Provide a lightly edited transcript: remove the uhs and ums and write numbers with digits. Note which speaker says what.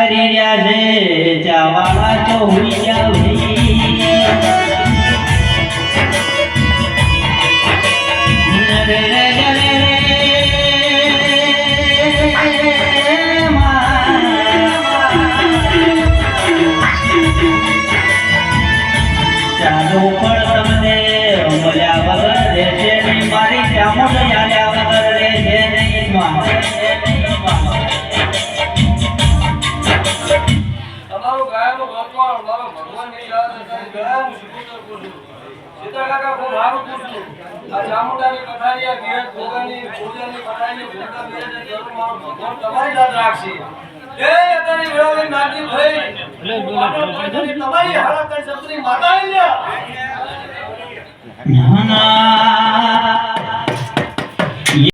Speaker 1: કરી રહ્યા છે ચાવાળા ચોહી જાવ ચાલો પણ તમને મળ્યા વગર રહેશે નહીં મારી ચામુંડ ચાલ્યા વગર રહેશે નહીં
Speaker 2: તમારું ગાયનું ભગવાન મારો ભગવાનની યાદ ગળાનું શિકોતર પૂછું સીતા કાકા હું મારું પૂછું આ ચામુંડાની પથારી ઘેર ભોગાની પૂજાની પથારી ભોગા બેને જરૂર મારો ભગવાન તમારી યાદ રાખશે એ તારી વેળાની નાની ભાઈ તમારી હાલત કરી સપની માતા આલ્યા
Speaker 1: ના